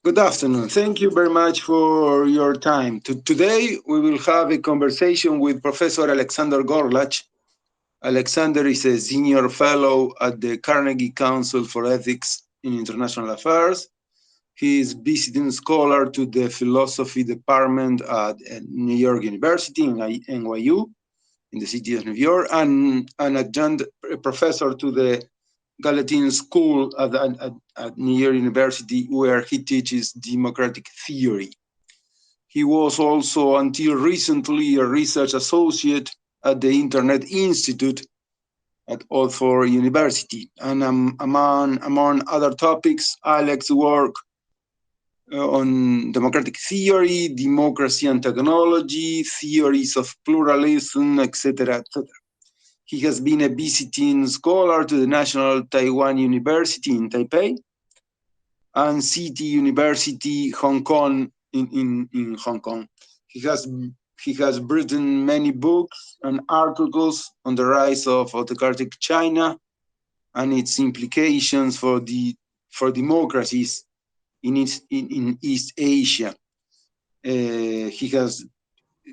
Good afternoon. Thank you very much for your time. Today, we will have a conversation with Professor Alexander Görlach. Alexander is a senior fellow at the Carnegie Council for Ethics in International Affairs. He is visiting scholar to the philosophy department at New York University in NYU, in the city of New York, and an adjunct professor to the Gallatin School at New York University, where he teaches democratic theory. He was also, until recently, a research associate at the Internet Institute at Oxford University. And among other topics, Alex worked on democratic theory, democracy and technology, theories of pluralism, etc., etc. He has been a visiting scholar to the National Taiwan University in Taipei and City University Hong Kong in Hong Kong. He has written many books and articles on the rise of autocratic China and its implications for democracies in East Asia.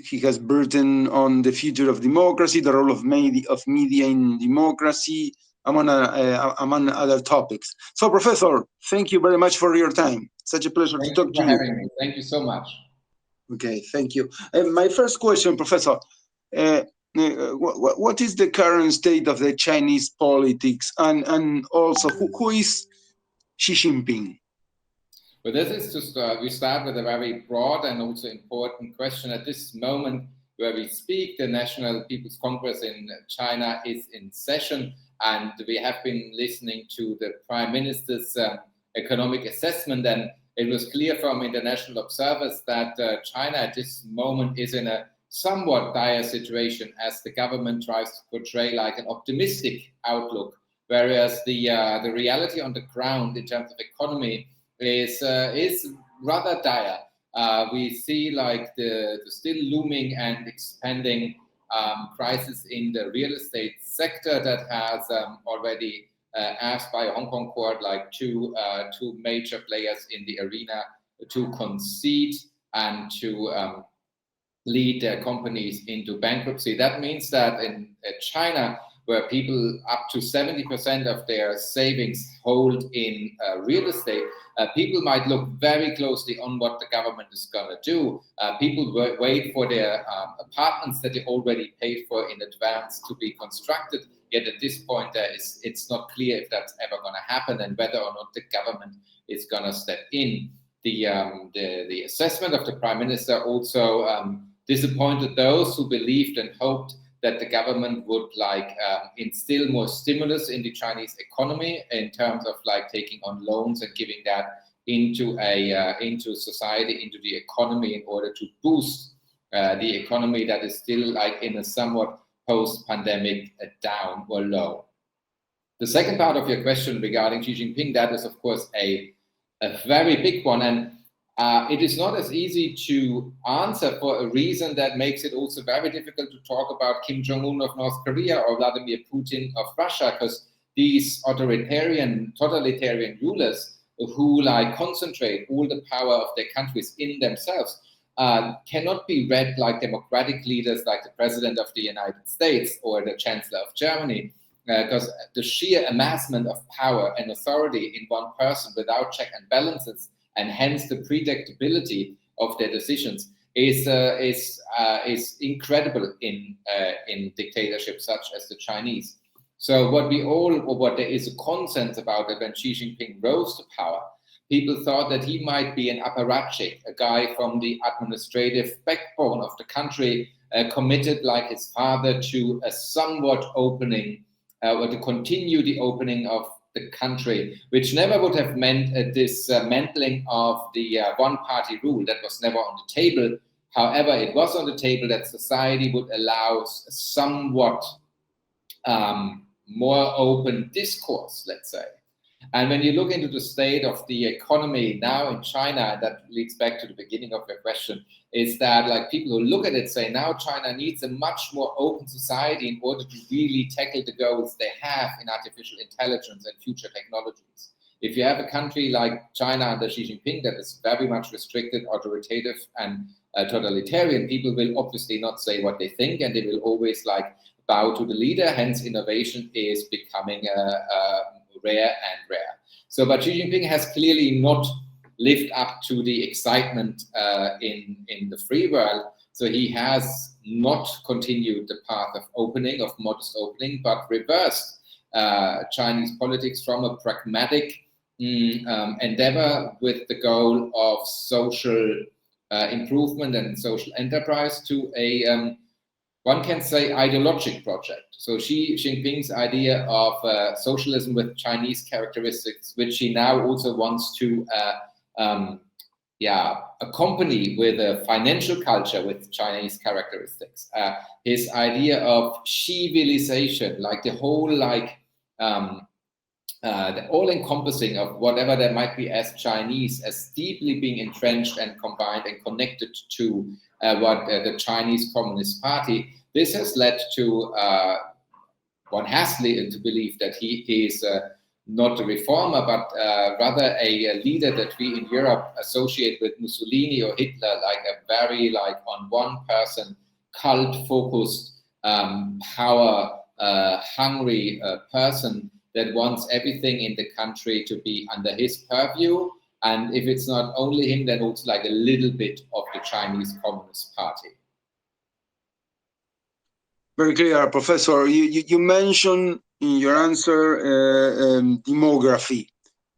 He has written on the future of democracy, the role of media in democracy, among other topics. So, Professor, thank you very much for your time. Such a pleasure to talk to you. Thank you for having me. Thank you so much. Okay, thank you. My first question, Professor, what is the current state of the Chinese politics, and also who is Xi Jinping? But this is just, we start with a very broad and also important question. At this moment where we speak, the National People's Congress in China is in session, and we have been listening to the Prime Minister's economic assessment, and it was clear from international observers that China at this moment is in a somewhat dire situation, as the government tries to portray like an optimistic outlook, whereas the reality on the ground in terms of economy is rather dire. We see like the still looming and expanding crisis in the real estate sector that has already asked by a Hong Kong court like two major players in the arena to concede and to lead their companies into bankruptcy. That means that in China, where people up to 70% of their savings hold in real estate, people might look very closely on what the government is going to do. People wait for their apartments that they already paid for in advance to be constructed. Yet at this point, it's not clear if that's ever going to happen and whether or not the government is going to step in. The assessment of the Prime Minister also disappointed those who believed and hoped that the government would instill more stimulus in the Chinese economy in terms of like taking on loans and giving that into society, into the economy, in order to boost the economy that is still like in a somewhat post-pandemic down or low. The second part of your question regarding Xi Jinping, that is of course a very big one, and it is not as easy to answer for a reason that makes it also very difficult to talk about Kim Jong-un of North Korea or Vladimir Putin of Russia, because these totalitarian rulers who like concentrate all the power of their countries in themselves cannot be read like democratic leaders like the President of the United States or the Chancellor of Germany, because the sheer amassment of power and authority in one person without check and balances, and hence the predictability of their decisions, is incredible in dictatorships such as the Chinese. So what there is a consensus about it when Xi Jinping rose to power, people thought that he might be an apparatchik, a guy from the administrative backbone of the country, committed like his father to a somewhat opening, or to continue the opening of the country, which never would have meant dismantling of the one-party rule. That was never on the table. However, it was on the table that society would allow somewhat more open discourse, let's say. And when you look into the state of the economy now in China, that leads back to the beginning of your question, is that like people who look at it say now China needs a much more open society in order to really tackle the goals they have in artificial intelligence and future technologies. if you have a country like China under Xi Jinping that is very much restricted, authoritative, and totalitarian, people will obviously not say what they think, and they will always like bow to the leader. Hence, innovation is becoming rare and rare. So, but Xi Jinping has clearly not lived up to the excitement in the free world. So he has not continued the path of opening, of modest opening, but reversed Chinese politics from a pragmatic endeavor with the goal of social improvement and social enterprise to a, one can say, ideologic project. So Xi Jinping's idea of socialism with Chinese characteristics, which he now also wants to accompany with a financial culture with Chinese characteristics. His idea of civilization, like the whole, like the all-encompassing of whatever there might be as Chinese, as deeply being entrenched and combined and connected to what the Chinese Communist Party. This has led to, one has to believe that he is not a reformer, but rather a leader that we in Europe associate with Mussolini or Hitler, like a very like on one person, cult-focused, power-hungry person that wants everything in the country to be under his purview. And if it's not only him, then also like a little bit of the Chinese Communist Party. Very clear, Professor. You mentioned in your answer demography,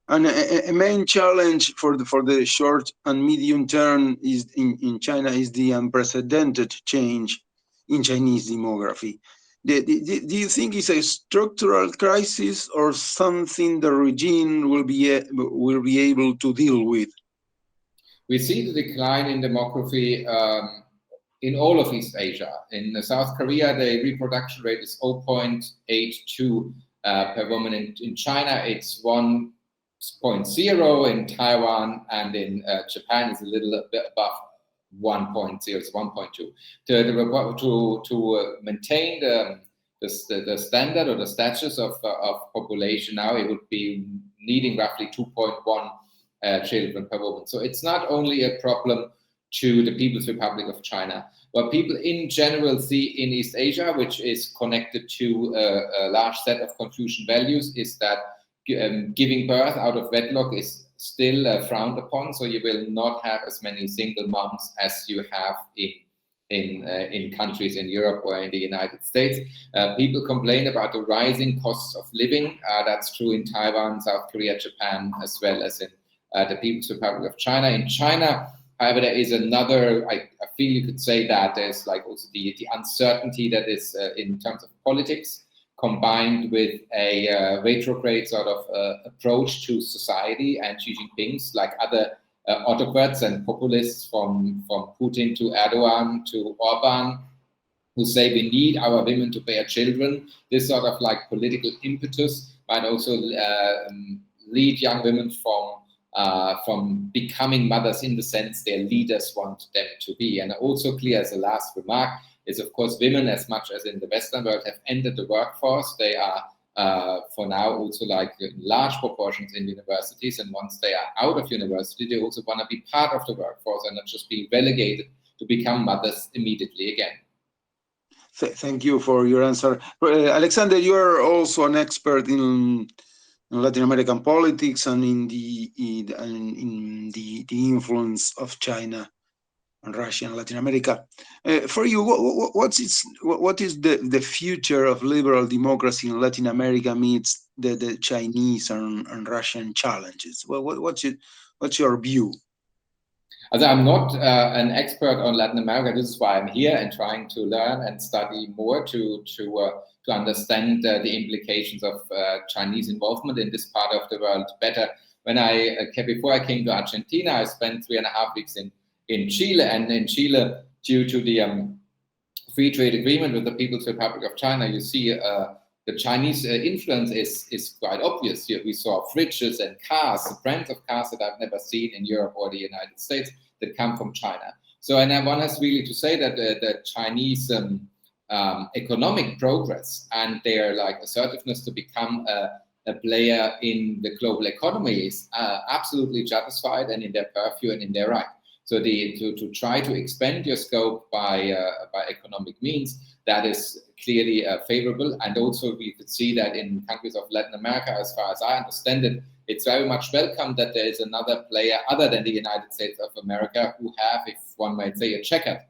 and a main challenge for the short and medium term is in China is the unprecedented change in Chinese demography. Do you think it's a structural crisis or something the regime will be able to deal with? We see the decline in demography in all of East Asia. In South Korea, the reproduction rate is 0.82 per woman. In China, it's 1.0. In Taiwan and in Japan, it's a little bit above 1.0. It's 1.2. To maintain the standard or the status of population now, it would be needing roughly 2.1 children per woman. So it's not only a problem to the People's Republic of China. What people in general see in East Asia, which is connected to a large set of Confucian values, is that giving birth out of wedlock is still frowned upon. So you will not have as many single moms as you have in countries in Europe or in the United States. People complain about the rising costs of living. That's true in Taiwan, South Korea, Japan, as well as in the People's Republic of China. In China, however, there is another, I feel you could say that there's like also the uncertainty that is in terms of politics, combined with a retrograde sort of approach to society, and Xi Jinping's, like other autocrats and populists from Putin to Erdogan to Orban, who say we need our women to bear children. This sort of like political impetus might also lead young women from becoming mothers in the sense their leaders want them to be. And also clear as a last remark is, of course, women, as much as in the Western world, have entered the workforce. They are, for now, also like in large proportions in universities. And once they are out of university, they also want to be part of the workforce and not just be relegated to become mothers immediately again. Thank you for your answer. Alexander, you are also an expert in Latin American politics and in the influence of China and Russia and Latin America. For you, what is the future of liberal democracy in Latin America amidst the Chinese and Russian challenges? What's your view? As I'm not an expert on Latin America, this is why I'm here and trying to learn and study more to understand the implications of Chinese involvement in this part of the world better. Before I came to Argentina, I spent 3.5 weeks in Chile, and in Chile, due to the free trade agreement with the People's Republic of China, you see the Chinese influence is quite obvious. Here we saw fridges and cars, brands of cars that I've never seen in Europe or the United States that come from China. So, and one has really to say that the Chinese economic progress and their like assertiveness to become a player in the global economy is absolutely justified and in their purview and in their right. So to try to expand your scope by economic means, that is clearly favorable. And also we could see that in countries of Latin America, as far as I understand it, it's very much welcome that there is another player other than the United States of America who have, if one might say, a checkered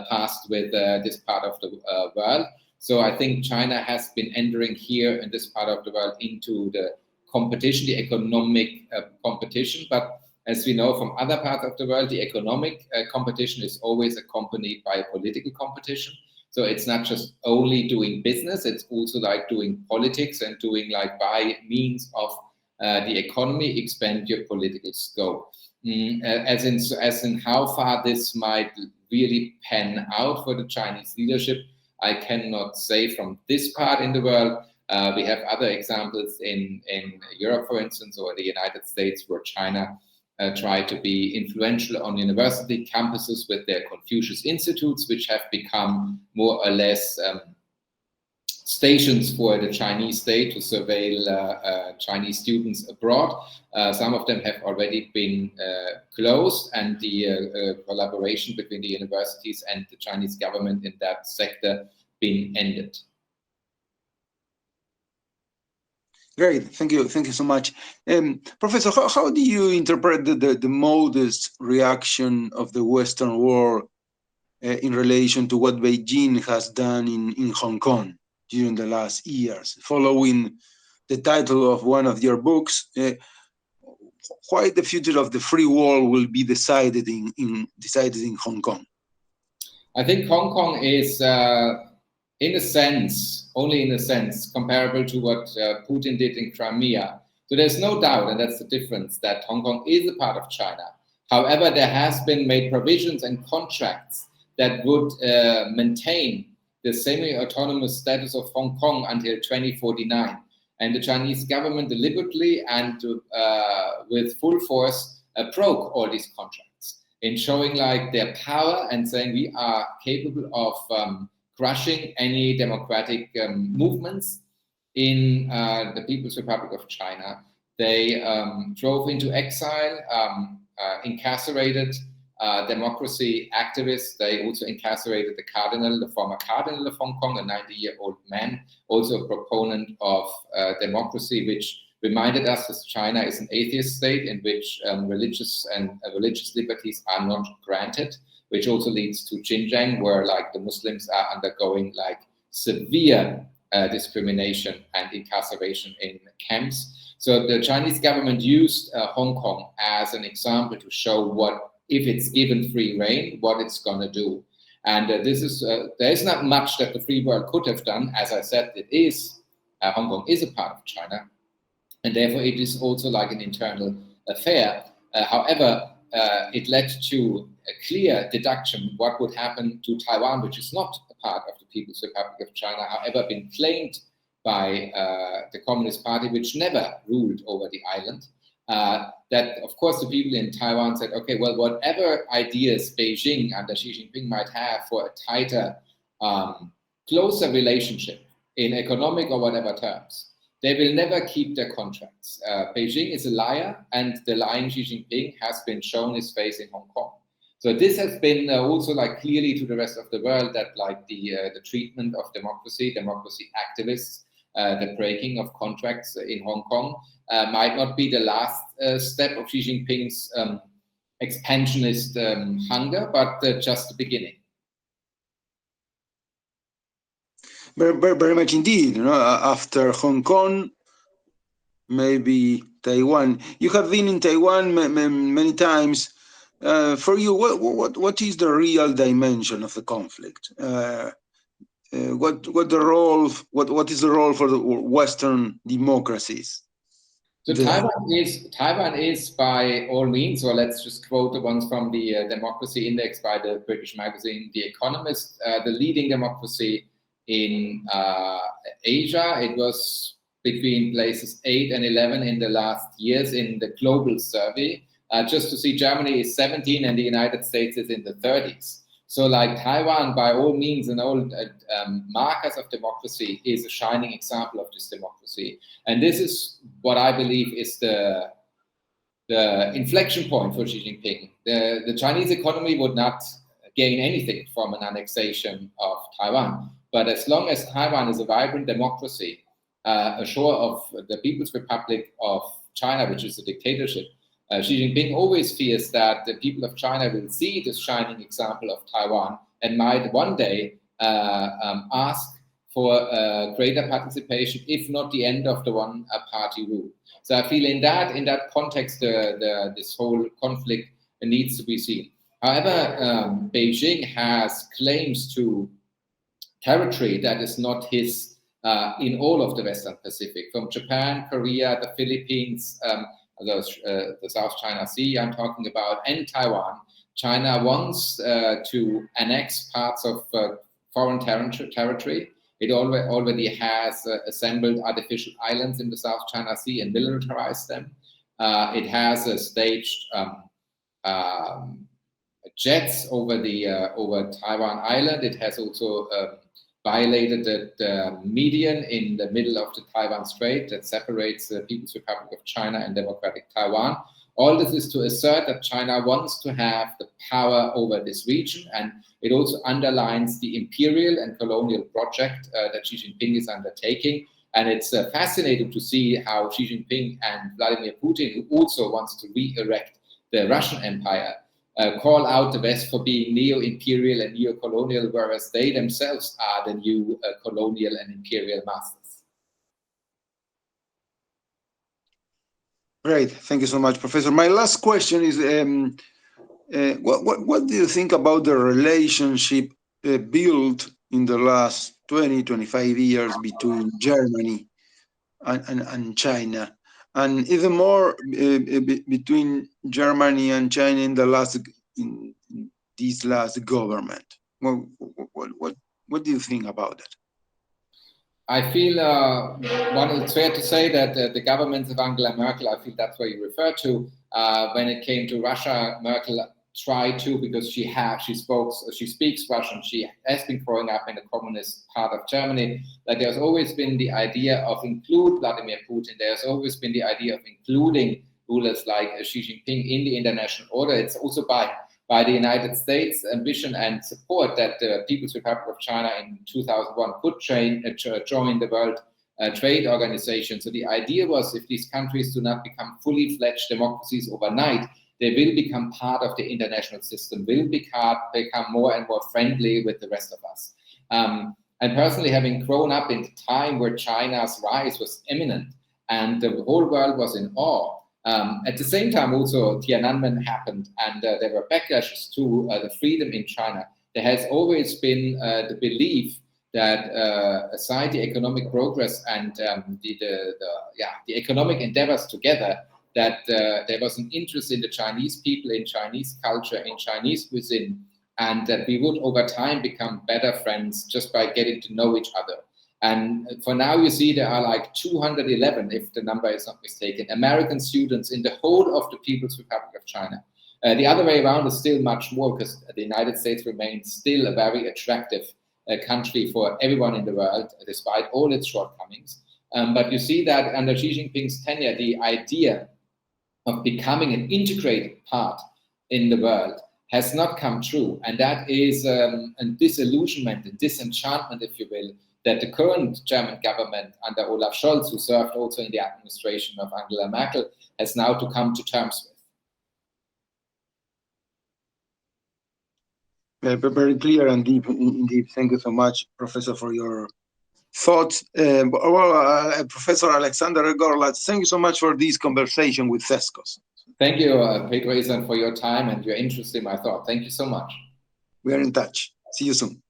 past with this part of the world. So I think China has been entering here in this part of the world into the competition, the economic competition. But as we know from other parts of the world, the economic competition is always accompanied by a political competition. So it's not just only doing business, it's also like doing politics and doing like by means of the economy, expand your political scope. As in how far this might really pan out for the Chinese leadership, I cannot say from this part in the world. We have other examples in Europe, for instance, or the United States, where China tried to be influential on university campuses with their Confucius Institutes, which have become more or less stations for the Chinese state to surveil Chinese students abroad. Some of them have already been closed, and the collaboration between the universities and the Chinese government in that sector been ended. Great, thank you so much. Professor, how do you interpret the modest reaction of the Western world in relation to what Beijing has done in Hong Kong during the last years? Following the title of one of your books, why the future of the free world will be decided in Hong Kong? I think Hong Kong is, in a sense, only in a sense, comparable to what Putin did in Crimea. So there's no doubt, and that's the difference, that Hong Kong is a part of China. However, there has been made provisions and contracts that would maintain the semi-autonomous status of Hong Kong until 2049. And the Chinese government deliberately and with full force broke all these contracts in showing like their power and saying we are capable of crushing any democratic movements in the People's Republic of China. They drove into exile, incarcerated democracy activists. They also incarcerated the former cardinal of Hong Kong, a 90-year-old man, also a proponent of democracy, which reminded us that China is an atheist state in which religious liberties are not granted, which also leads to Xinjiang, where like the Muslims are undergoing like severe discrimination and incarceration in camps. So the Chinese government used Hong Kong as an example to show what, if it's given free rein, what it's going to do. And this is there is not much that the free world could have done. As I said, it is Hong Kong is a part of China, and therefore it is also like an internal affair. However, it led to a clear deduction what would happen to Taiwan, which is not a part of the People's Republic of China, however been claimed by the Communist Party, which never ruled over the island. That, of course, the people in Taiwan said, okay, well, whatever ideas Beijing under Xi Jinping might have for a tighter, closer relationship in economic or whatever terms, they will never keep their contracts. Beijing is a liar, and the lying Xi Jinping has been shown his face in Hong Kong. So this has been also like clearly to the rest of the world that like the treatment of democracy activists, the breaking of contracts in Hong Kong might not be the last step of Xi Jinping's expansionist hunger, but just the beginning. Very much indeed. You know, after Hong Kong, maybe Taiwan. You have been in Taiwan many times. For you, what is the real dimension of the conflict? What is the role for the Western democracies? So Taiwan is by all means, or let's just quote the ones from the Democracy Index by the British magazine The Economist, the leading democracy in Asia. It was between places 8 and 11 in the last years in the global survey. Just to see, Germany is 17 and the United States is in the 30s. So like Taiwan, by all means, and all markers of democracy, is a shining example of this democracy. And this is what I believe is the inflection point for Xi Jinping. The Chinese economy would not gain anything from an annexation of Taiwan. But as long as Taiwan is a vibrant democracy, a shore of the People's Republic of China, which is a dictatorship, Xi Jinping always fears that the people of China will see this shining example of Taiwan and might one day ask for greater participation, if not the end of the one-party rule. So I feel in that context, this whole conflict needs to be seen. However, Beijing has claims to territory that is not his in all of the Western Pacific, from Japan, Korea, the Philippines, the South China Sea I'm talking about, and Taiwan. China wants to annex parts of foreign territory. It already has assembled artificial islands in the South China Sea and militarized them. It has staged jets over Taiwan Island. It has also violated the median in the middle of the Taiwan Strait that separates the People's Republic of China and Democratic Taiwan. All this is to assert that China wants to have the power over this region, and it also underlines the imperial and colonial project that Xi Jinping is undertaking. And it's fascinating to see how Xi Jinping and Vladimir Putin, who also wants to re-erect the Russian Empire, call out the West for being neo-imperial and neo-colonial, whereas they themselves are the new colonial and imperial masters. Great, thank you so much, Professor. My last question is, what do you think about the relationship built in the last 20, 25 years between Germany and China? And even more between Germany and China in this last government. What do you think about that? I feel it's fair to say that the governments of Angela Merkel, I feel that's what you refer to. When it came to Russia, Merkel tried to, because she speaks Russian. She has been growing up in the communist part of Germany. That there's always been the idea of include Vladimir Putin. There's always been the idea of including rulers like Xi Jinping in the international order. It's also by the United States' ambition and support that the People's Republic of China in 2001 could join the World Trade Organization. So the idea was, if these countries do not become fully fledged democracies overnight, they will become part of the international system, will become more and more friendly with the rest of us. And personally, having grown up in a time where China's rise was imminent and the whole world was in awe, at the same time also Tiananmen happened, and there were backlashes to the freedom in China. There has always been the belief that aside the economic progress and the economic endeavors together, that there was an interest in the Chinese people, in Chinese culture, in Chinese cuisine, and that we would over time become better friends just by getting to know each other. And for now, you see there are like 211, if the number is not mistaken, American students in the whole of the People's Republic of China. The other way around is still much more, because the United States remains still a very attractive country for everyone in the world, despite all its shortcomings. But you see that under Xi Jinping's tenure, the idea of becoming an integrated part in the world has not come true. And that is a disillusionment, a disenchantment, if you will, that the current German government under Olaf Scholz, who served also in the administration of Angela Merkel, has now to come to terms with. Very clear and deep indeed. Thank you so much, Professor, for your thoughts. Professor Alexander Görlach, thank you so much for this conversation with CESCOS. Thank you, Pedro Isan, for your time and your interest in my thought. Thank you so much. We are in touch. See you soon.